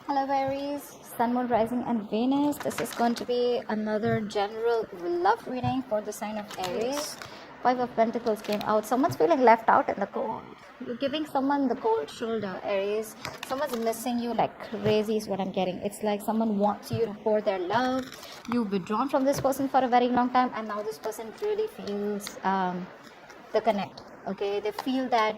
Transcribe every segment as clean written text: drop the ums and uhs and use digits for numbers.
Hello Aries, Sun, Moon, Rising and Venus. This is going to be another general love reading for the sign of Aries. Five of Pentacles came out. Someone's feeling left out in the cold. You're giving someone the cold shoulder, Aries. Someone's missing you like crazy is what I'm getting. It's like someone wants you to pour their love. You've withdrawn from this person for a very long time and now this person really feels the connect. Okay, they feel that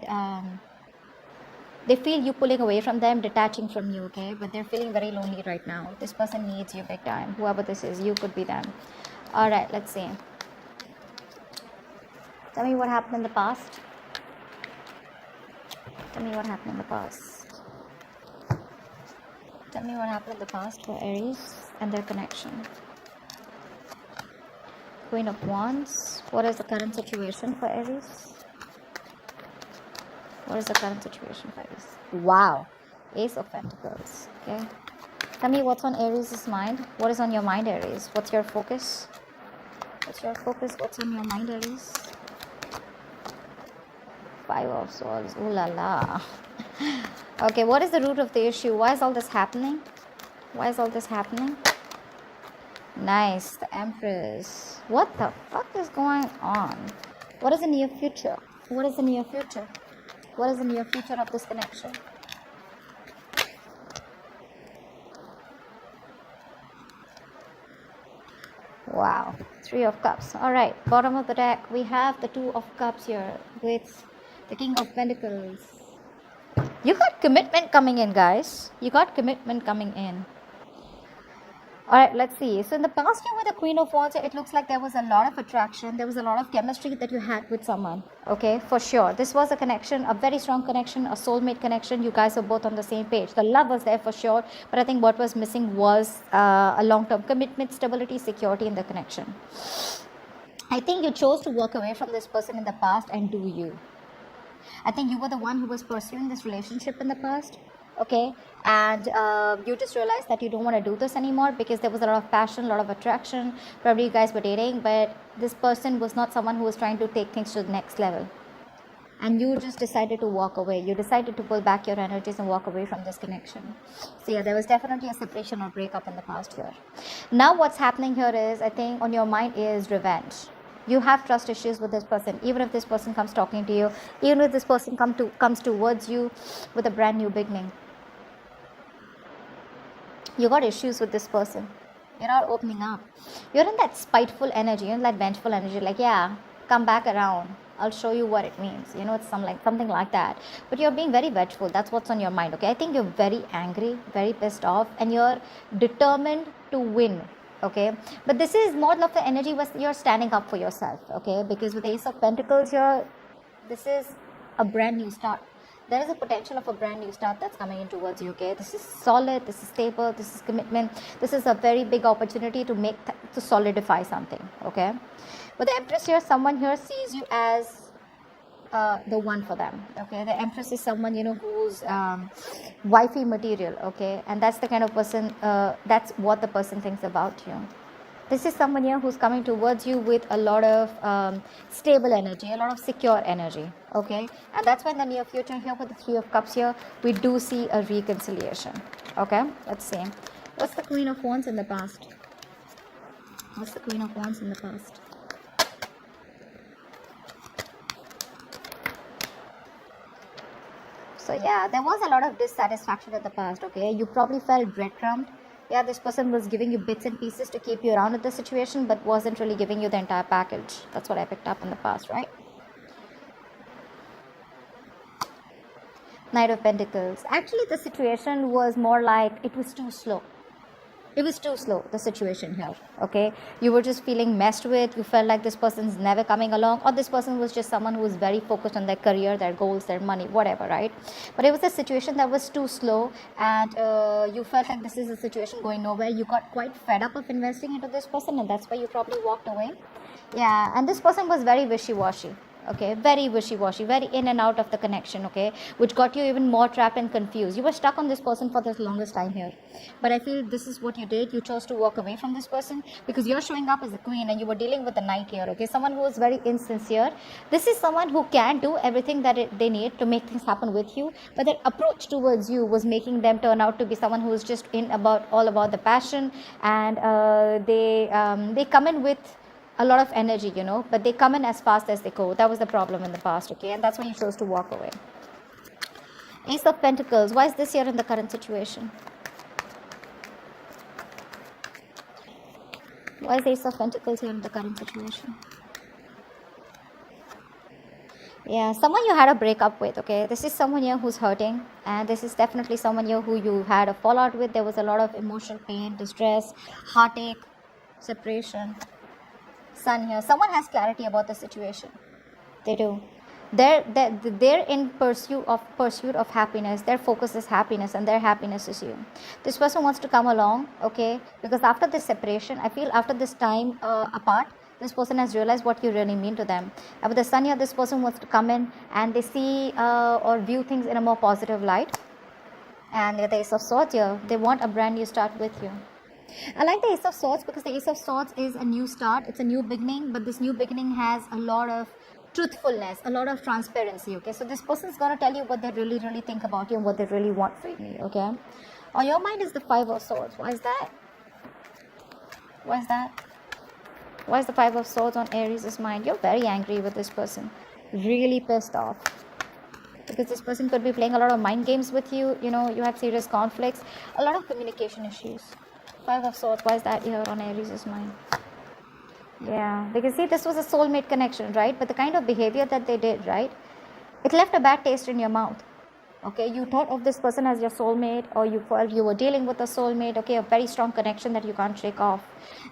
they feel you pulling away from them, detaching from you, okay? But they're feeling very lonely right now. This person needs you big time. Whoever this is, you could be them. All right, let's see. Tell me what happened in the past. Tell me what happened in the past. Tell me what happened in the past for Aries and their connection. Queen of Wands. What is the current situation for Aries? What is the current situation for Aries? Wow. Ace of Pentacles. Okay. Tell me what's on Aries' mind. What is on your mind, Aries? What's your focus? What's your focus? What's on your mind, Aries? Five of Swords. Ooh la la. Okay, what is the root of the issue? Why is all this happening? Why is all this happening? Nice. The Empress. What the fuck is going on? What is the near future? What is the near future? What is the near future of this connection? Wow. Three of Cups. Alright. Bottom of the deck, we have the Two of Cups here with the King of Pentacles. You got commitment coming in, guys. You got commitment coming in. Alright, let's see. So in the past year with the Queen of Wands, it looks like there was a lot of attraction. There was a lot of chemistry that you had with someone. Okay, for sure. This was a connection, a very strong connection, a soulmate connection. You guys were both on the same page. The love was there for sure. But I think what was missing was a long-term commitment, stability, security in the connection. I think you chose to walk away from this person in the past and do you. I think you were the one who was pursuing this relationship in the past. Okay, and you just realized that you don't want to do this anymore because there was a lot of passion, a lot of attraction. Probably you guys were dating, but this person was not someone who was trying to take things to the next level. And you just decided to walk away. You decided to pull back your energies and walk away from this connection. So yeah, there was definitely a separation or breakup in the past here. Now what's happening here is, I think on your mind is revenge. You have trust issues with this person. Even if this person comes talking to you, even if this person comes towards you with a brand new beginning, you got issues with this person. You're not opening up. You're in that spiteful energy, you're in that vengeful energy, like, yeah, come back around, I'll show you what it means. You know, it's something like that. But you're being very vengeful. That's what's on your mind. Okay, I think you're very angry, very pissed off, and you're determined to win. Okay, but this is more of the energy where you're standing up for yourself. Okay, because with the Ace of Pentacles here, this is a brand new start. There is a potential of a brand new start that's coming in towards you. Okay, this is solid, this is stable, this is commitment. This is a very big opportunity to solidify something. Okay, but the Empress here, someone here sees you as the one for them. Okay, the Empress is someone, you know, who's wifey material. Okay, and that's the kind of person, that's what the person thinks about you. This is someone here who's coming towards you with a lot of stable energy, a lot of secure energy. Okay, and that's why in the near future here with the Three of Cups here, we do see a reconciliation. Okay, let's see. What's the Queen of Wands in the past? What's the Queen of Wands in the past? So yeah, there was a lot of dissatisfaction in the past. Okay, you probably felt breadcrumbed. Yeah, this person was giving you bits and pieces to keep you around in the situation, but wasn't really giving you the entire package. That's what I picked up in the past, right? Knight of Pentacles. Actually, the situation was more like it was too slow. It was too slow, the situation here. Okay, you were just feeling messed with. You felt like this person's never coming along, or this person was just someone who was very focused on their career, their goals, their money, whatever, right? But it was a situation that was too slow, and you felt like this is a situation going nowhere. You got quite fed up of investing into this person, and that's why you probably walked away. Yeah, and this person was very wishy-washy. Okay, very wishy-washy, very in and out of the connection, okay, which got you even more trapped and confused. You were stuck on this person for the longest time here, but I feel this is what you did. You chose to walk away from this person because you're showing up as a queen and you were dealing with the knight here, okay, someone who is very insincere. This is someone who can do everything that they need to make things happen with you, but their approach towards you was making them turn out to be someone who is just all about the passion, and they come in with a lot of energy, but they come in as fast as they go. That was the problem in the past, okay, and that's why you chose to walk away. Ace of Pentacles, why is this here in the current situation? Why is Ace of Pentacles here in the current situation? Yeah, someone you had a breakup with, okay, this is someone here who's hurting, and this is definitely someone here who you had a fallout with. There was a lot of emotional pain, distress, heartache, separation. Sun here, someone has clarity about the situation. They do. They're in pursuit of happiness. Their focus is happiness, and their happiness is you. This person wants to come along, okay, because after this separation, I feel after this time apart, this person has realized what you really mean to them. And with the sun here, this person wants to come in and they see or view things in a more positive light. And with the Ace of Swords here, they want a brand new start with you. I like the Ace of Swords because the Ace of Swords is a new start. It's a new beginning, but this new beginning has a lot of truthfulness, a lot of transparency, okay? So this person's going to tell you what they really, really think about you and what they really want from you, okay? On your mind is the Five of Swords. Why is that? Why is that? Why is the Five of Swords on Aries' mind? You're very angry with this person. Really pissed off. Because this person could be playing a lot of mind games with you. You have serious conflicts. A lot of communication issues. Five of Swords, why is that here on Aries' mind? Yeah, because see, this was a soulmate connection, right? But the kind of behavior that they did, right? It left a bad taste in your mouth. Okay, you thought of this person as your soulmate, or you felt you were dealing with a soulmate, okay, a very strong connection that you can't shake off.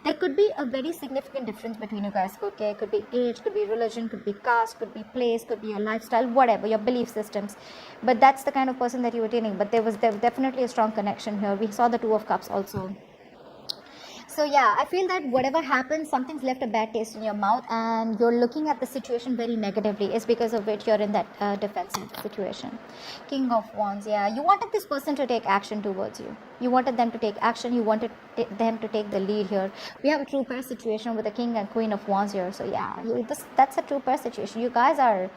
There could be a very significant difference between you guys, okay? Could be age, could be religion, could be caste, could be place, could be your lifestyle, whatever, your belief systems. But that's the kind of person that you were dealing. But there was definitely a strong connection here. We saw the Two of Cups also. So yeah, I feel that whatever happens, something's left a bad taste in your mouth and you're looking at the situation very negatively. It's because of which you're in that defensive situation. King of Wands, yeah. You wanted this person to take action towards you. You wanted them to take action. You wanted them to take the lead here. We have a true pair situation with the King and Queen of Wands here. So yeah, that's a true pair situation. You guys are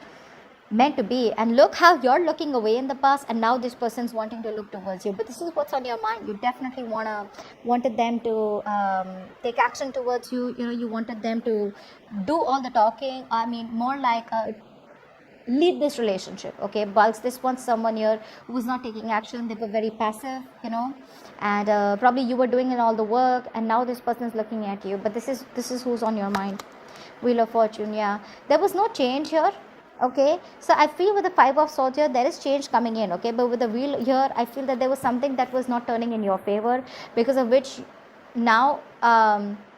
meant to be, and look how you're looking away in the past and now this person's wanting to look towards you, but this is what's on your mind. You definitely wanted them to take action towards you. You wanted them to do all the talking. I mean, more like lead this relationship, okay? Bulks, this one's someone here who was not taking action. They were very passive, and probably you were doing all the work, and now this person's looking at you. But this is who's on your mind. Wheel of Fortune, yeah. There was no change here. Okay, so I feel with the Five of Swords here, there is change coming in, okay, but with the Wheel here, I feel that there was something that was not turning in your favor, because of which now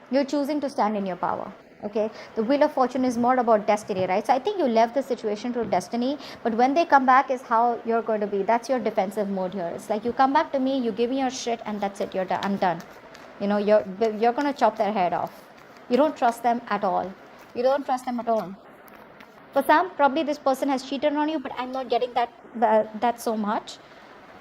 you're choosing to stand in your power, okay. The Wheel of Fortune is more about destiny, right? So I think you left the situation to destiny, but when they come back is how you're going to be. That's your defensive mode here. It's like, you come back to me, you give me your shit, and that's it, you're done. I'm done. You're going to chop their head off. You don't trust them at all. You don't trust them at all. For some, probably this person has cheated on you, but I'm not getting that so much.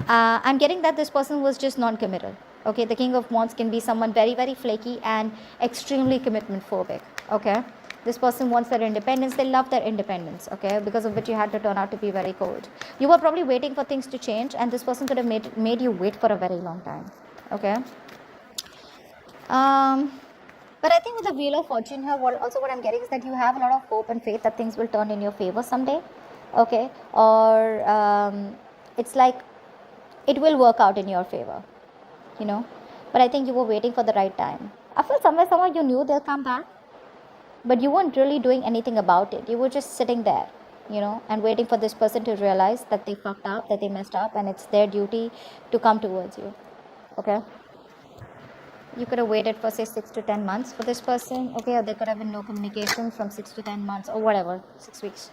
I'm getting that this person was just non-committal. Okay, the King of Wands can be someone very, very flaky and extremely commitment phobic. Okay, this person wants their independence. They love their independence. Okay, because of which you had to turn out to be very cold. You were probably waiting for things to change, and this person could have made you wait for a very long time. Okay. But I think with the Wheel of Fortune here, what I'm getting is that you have a lot of hope and faith that things will turn in your favor someday, okay? Or it's like it will work out in your favor, But I think you were waiting for the right time. I feel somewhere you knew they'll come back, but you weren't really doing anything about it. You were just sitting there, and waiting for this person to realize that they fucked up, that they messed up, and it's their duty to come towards you, okay? You could have waited for say 6 to 10 months for this person, okay, or there could have been no communication from 6 to 10 months or whatever, 6 weeks.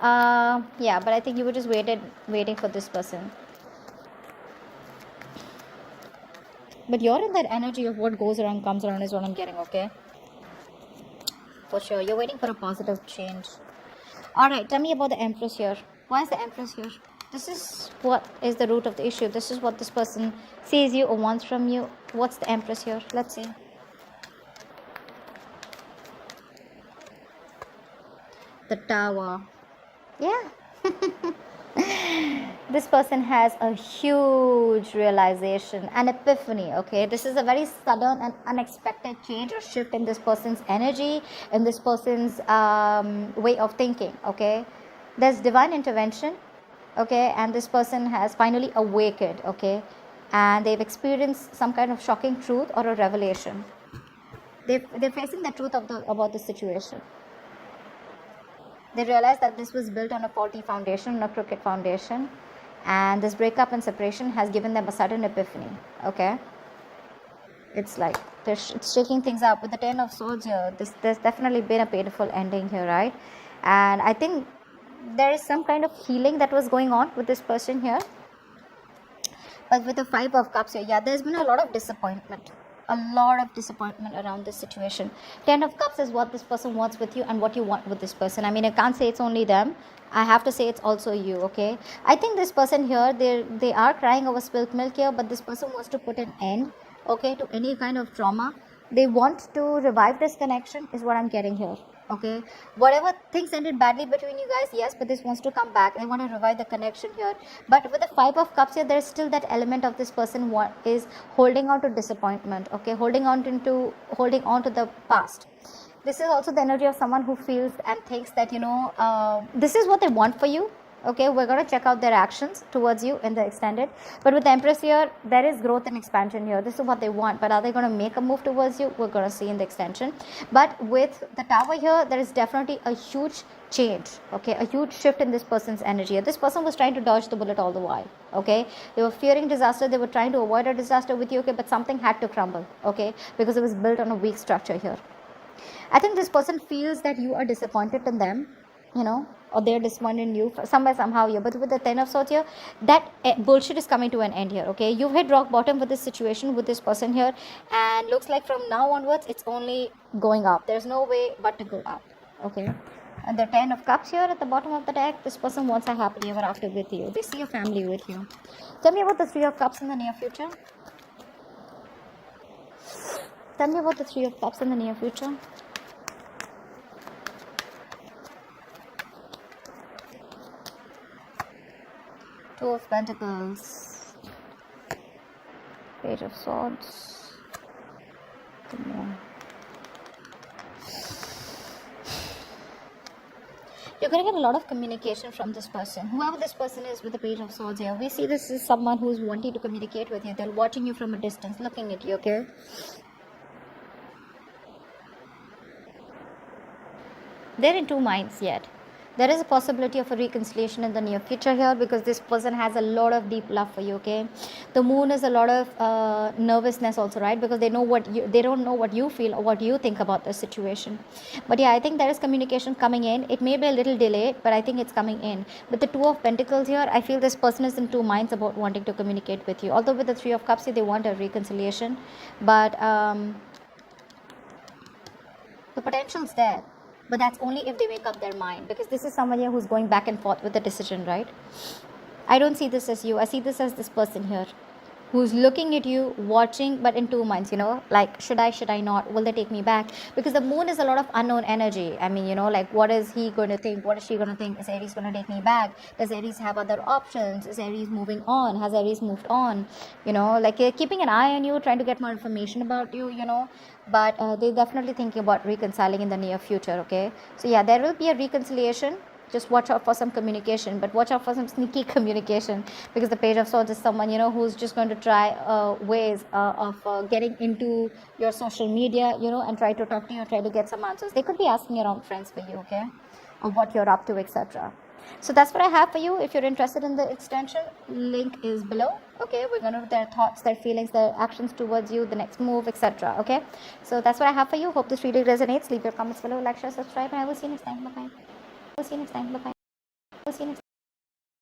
Yeah, but I think you were just waiting for this person. But you're in that energy of what goes around comes around is what I'm getting, okay? For sure, you're waiting for a positive change. Alright, tell me about the Empress here. Why is the Empress here? This is what is the root of the issue. This is what this person sees you or wants from you. What's the Empress here? Let's see. The Tower. Yeah. This person has a huge realization, an epiphany. Okay, this is a very sudden and unexpected change or shift in this person's energy, in this person's way of thinking. Okay, there's divine intervention. Okay, and this person has finally awakened. Okay, and they've experienced some kind of shocking truth or a revelation. They're facing the truth about the situation. They realize that this was built on a faulty foundation, on a crooked foundation, and this breakup and separation has given them a sudden epiphany. Okay, it's like it's shaking things up with the Ten of Swords here. There's definitely been a painful ending here, right? And I think there is some kind of healing that was going on with this person here. But with the Five of Cups here, yeah, there's been a lot of disappointment. A lot of disappointment around this situation. Ten of Cups is what this person wants with you and what you want with this person. I mean, I can't say it's only them. I have to say it's also you, okay? I think this person here, they are crying over spilt milk here, but this person wants to put an end, okay, to any kind of trauma. They want to revive this connection is what I'm getting here. Okay, whatever things ended badly between you guys, yes, but this wants to come back. They want to revive the connection here. But with the Five of Cups here, there's still that element of this person what is holding on to disappointment. Okay, holding on to the past. This is also the energy of someone who feels and thinks that this is what they want for you. Okay, we're going to check out their actions towards you in the extended. But with the Empress here, there is growth and expansion here. This is what they want. But are they going to make a move towards you? We're going to see in the extension. But with the Tower here, there is definitely a huge change. Okay, a huge shift in this person's energy. This person was trying to dodge the bullet all the while. Okay, they were fearing disaster. They were trying to avoid a disaster with you. Okay, but something had to crumble. Okay, because it was built on a weak structure here. I think this person feels that you are disappointed in them. Or they're disappointed in you somewhere, somehow here. But with the Ten of Swords here, that bullshit is coming to an end here, okay? You've hit rock bottom with this situation, with this person here, and looks like from now onwards, it's only going up. There's no way but to go up, okay? And the Ten of Cups here at the bottom of the deck, this person wants a happily ever after with you. They see a family with you. Tell me about the Three of Cups in the near future. Tell me about the Three of Cups in the near future. Two of Pentacles, Page of Swords, come on. You're going to get a lot of communication from this person. Whoever this person is with the Page of Swords here, we see this is someone who's wanting to communicate with you. They're watching you from a distance, looking at you, okay? They're in two minds yet. There is a possibility of a reconciliation in the near future here because this person has a lot of deep love for you, okay? The Moon is a lot of nervousness also, right? Because they don't know what you feel or what you think about the situation. But yeah, I think there is communication coming in. It may be a little delayed, but I think it's coming in. With the Two of Pentacles here, I feel this person is in two minds about wanting to communicate with you. Although with the Three of Cups here, they want a reconciliation. But the potential is there. But that's only if they make up their mind, because this is someone here who's going back and forth with the decision, right? I don't see this as you. I see this as this person here who's looking at you, watching, but in two minds, like, should I not? Will they take me back? Because the Moon is a lot of unknown energy. I mean, like, what is he going to think? What is she going to think? Is Aries going to take me back? Does Aries have other options? Is Aries moving on? Has Aries moved on? Like, they're keeping an eye on you, trying to get more information about you, but they're definitely thinking about reconciling in the near future, okay? So yeah, there will be a reconciliation. Just watch out for some communication, but watch out for some sneaky communication, because the Page of Swords is someone, who's just going to try ways of getting into your social media, and try to talk to you, try to get some answers. They could be asking around friends for you, okay, or what you're up to, etc. So that's what I have for you. If you're interested in the extension, link is below. Okay, we're going to their thoughts, their feelings, their actions towards you, the next move, etc. Okay, so that's what I have for you. Hope this reading resonates. Leave your comments below, like, share, subscribe, and I will see you next time. Bye bye. See you next time. Bye bye.